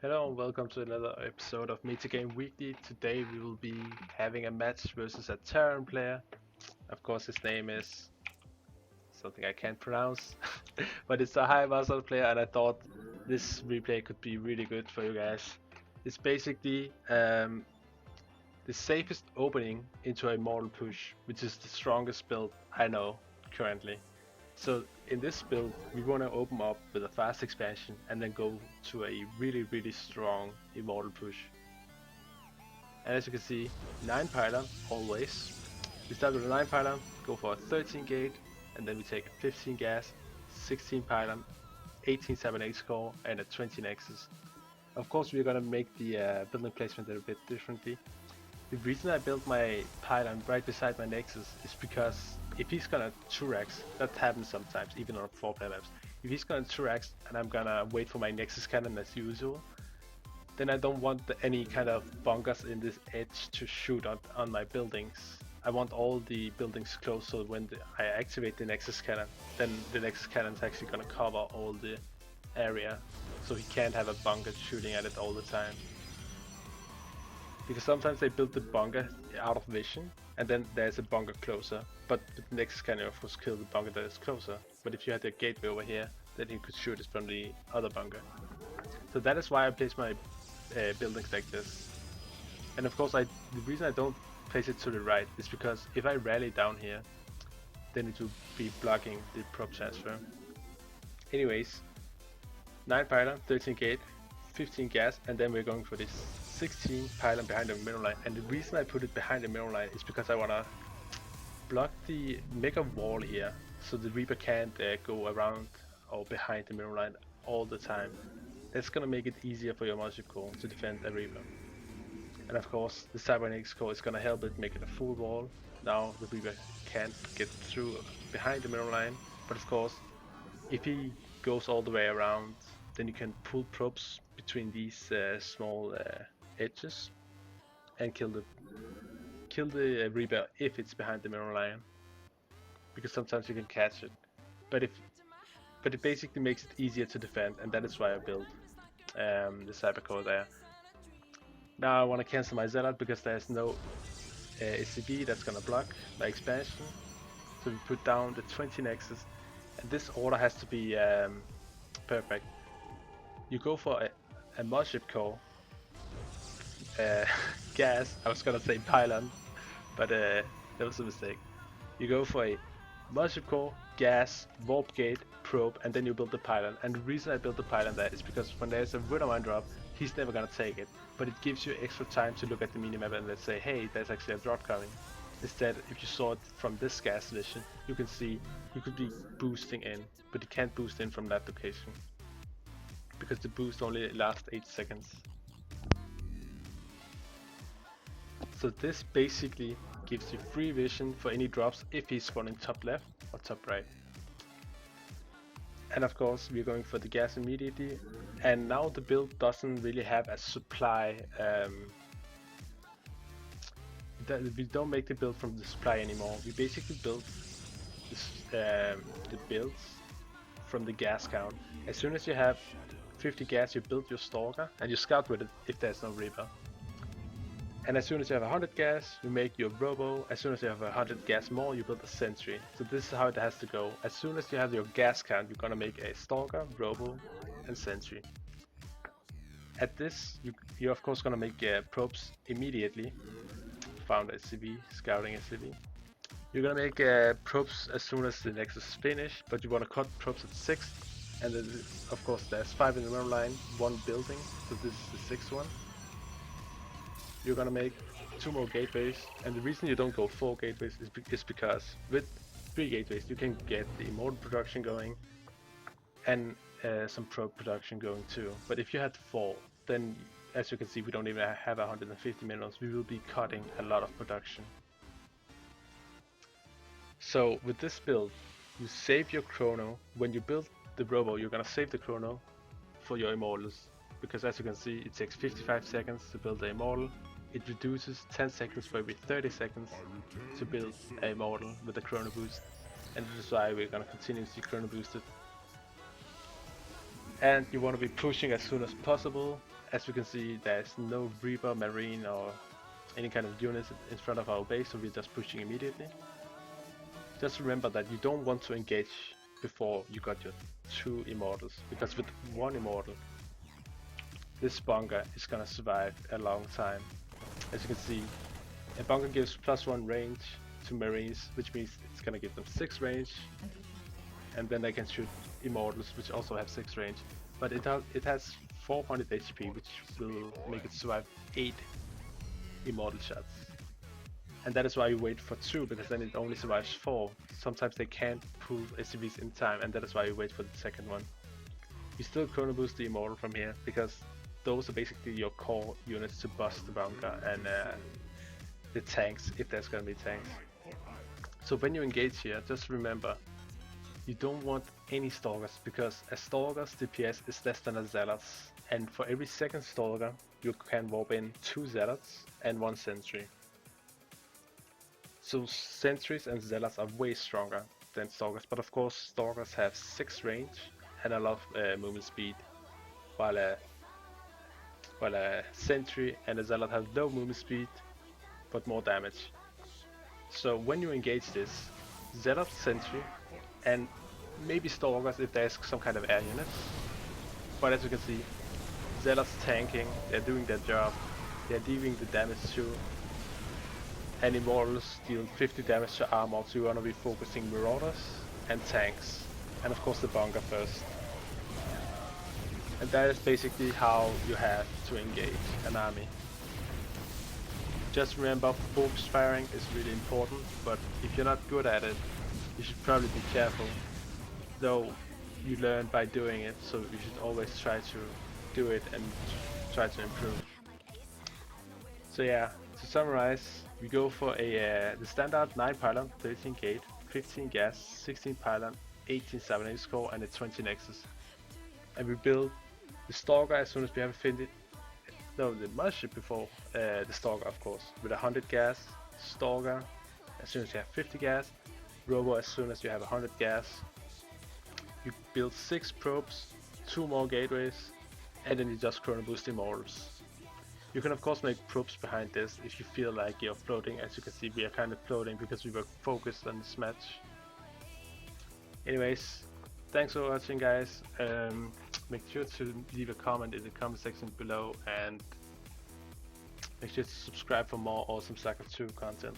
Hello and welcome to another episode of Meta Game Weekly. Today we will be having a match versus a Terran player. Of course his name is something I can't pronounce, but it's a high muscle player and I thought this replay could be really good for you guys. It's basically the safest opening into a Immortal push, which is the strongest build I know currently. So in this build, we want to open up with a fast expansion and then go to a really strong Immortal push. And as you can see, 9 pylon always. We start with a 9 pylon, go for a 13 gate, and then we take a 15 gas, 16 pylon, 18 7x core, and a 20 nexus. Of course, we're gonna make the building placement a bit differently. The reason I built my pylon right beside my nexus is because if he's gonna 2x, that happens sometimes, even on 4-player maps. If he's gonna 2x and I'm gonna wait for my nexus cannon as usual, then I don't want any kind of bunkers in this edge to shoot on my buildings. I want all the buildings closed so when I activate the nexus cannon, then the nexus cannon is actually gonna cover all the area, so he can't have a bunker shooting at it all the time. Because sometimes they build the bunker out of vision, and then there's a bunker closer, but the nexus cannon of course kill the bunker that is closer. But if you had the gateway over here, then he could shoot it from the other bunker. So that is why I place my buildings like this. And of course the reason I don't place it to the right is because if I rally down here, then it will be blocking the prop transfer. Anyways, 9 pylon, 13 gate, 15 gas, and then we're going for this 16 pylon behind the middle line. And the reason I put it behind the middle line is because I wanna block the mega wall here, so the Reaper can't go around or behind the middle line all the time. That's gonna make it easier for your Mothership Core to defend a Reaper. And of course, the Cybernetics Core is gonna help it make it a full wall. Now the Reaper can't get through behind the middle line, but of course, if he goes all the way around, then you can pull probes between these small edges and kill the Reaper if it's behind the middle line, because sometimes you can catch it. But it basically makes it easier to defend, and that is why I built the Cyber Core there. Now I want to cancel my Zealot because there's no SCB that's gonna block my expansion. So we put down the 20 nexus, and this order has to be perfect. You go for a Mothership Core, gas, I was gonna say pylon, but that was a mistake. You go for a Mothership Core, gas, warp gate, probe, and then you build the pylon. And the reason I built the pylon there is because when there's a widov drop, he's never gonna take it, but it gives you extra time to look at the minimap and let's say, hey, there's actually a drop coming. Instead, if you saw it from this gas vision, you can see you could be boosting in, but you can't boost in from that location, because the boost only lasts 8 seconds. So this basically gives you free vision for any drops if he's spawning top left or top right. And of course we're going for the gas immediately, and now the build doesn't really have a supply. We don't make the build from the supply anymore. We basically build this, the builds from the gas count. As soon as you have 50 gas, you build your Stalker and you scout with it if there's no Reaper. And as soon as you have 100 gas, you make your Robo. As soon as you have 100 gas more, you build a Sentry. So this is how it has to go. As soon as you have your gas count, you're gonna make a Stalker, Robo, and Sentry. At this, you're of course gonna make probes immediately. Found SCV, scouting SCV. You're gonna make probes as soon as the Nexus is finished, but you wanna cut probes at 6. And then, of course, there's 5 in the middle line, 1 building, so this is the 6th one. You're gonna make 2 more gateways, and the reason you don't go 4 gateways is because with 3 gateways you can get the Immortal production going and some probe production going too. But if you had 4, then as you can see we don't even have 150 minerals. We will be cutting a lot of production. So with this build, you save your chrono. When you build the Robo, you're gonna save the chrono for your Immortals, because as you can see it takes 55 seconds to build the Immortal. It reduces 10 seconds for every 30 seconds to build a Immortal with a chrono boost, and this is why we're gonna continuously chrono boost it. And you want to be pushing as soon as possible, as you can see, there's no Reaper, Marine, or any kind of units in front of our base, so we're just pushing immediately. Just remember that you don't want to engage before you got your 2 Immortals, because with 1 Immortal, this bunker is gonna survive a long time. As you can see, a bunker gives +1 range to Marines, which means it's gonna give them 6 range, and then they can shoot Immortals, which also have 6 range. But it has 400 HP, which will make it survive 8 Immortal shots. And that is why you wait for 2, because then it only survives 4. Sometimes they can't pull SCVs in time, and that is why you wait for the second one. You still chrono boost the Immortal from here, because those are basically your core units to bust the bunker and the tanks, if there's gonna be tanks. So when you engage here, just remember, you don't want any Stalkers, because a Stalker's DPS is less than a Zealot's, and for every second Stalker, you can warp in 2 Zealots and 1 Sentry. So Sentries and Zealots are way stronger than Stalkers, but of course Stalkers have 6 range and a lot of movement speed, while a Sentry and a Zealot have low movement speed but more damage. So when you engage this, Zealot, Sentry, and maybe Stalkers if there's some kind of air units, but as you can see, Zealots tanking, they're doing their job, they're dealing the damage too, and Immortals deal 50 damage to armor, so you want to be focusing Marauders and tanks, and of course the bunker first. And that is basically how you have to engage an army. Just remember, focus firing is really important, but if you're not good at it, you should probably be careful. Though you learn by doing it, so you should always try to do it and try to improve. So yeah, to summarize, we go for the standard 9 pylon, 13 gate, 15 gas, 16 pylon, 18 7 score, and a 20 nexus. And we build the Stalker as soon as we have the mothership before the Stalker, of course, with 100 gas, Stalker as soon as you have 50 gas, Robo as soon as you have 100 gas. You build 6 probes, 2 more gateways, and then you just chrono boost Immortals. You can of course make probes behind this if you feel like you're floating. As you can see, we are kind of floating because we were focused on this match. Anyways, thanks for watching, guys. Make sure to leave a comment in the comment section below, and make sure to subscribe for more awesome Starcraft 2 content.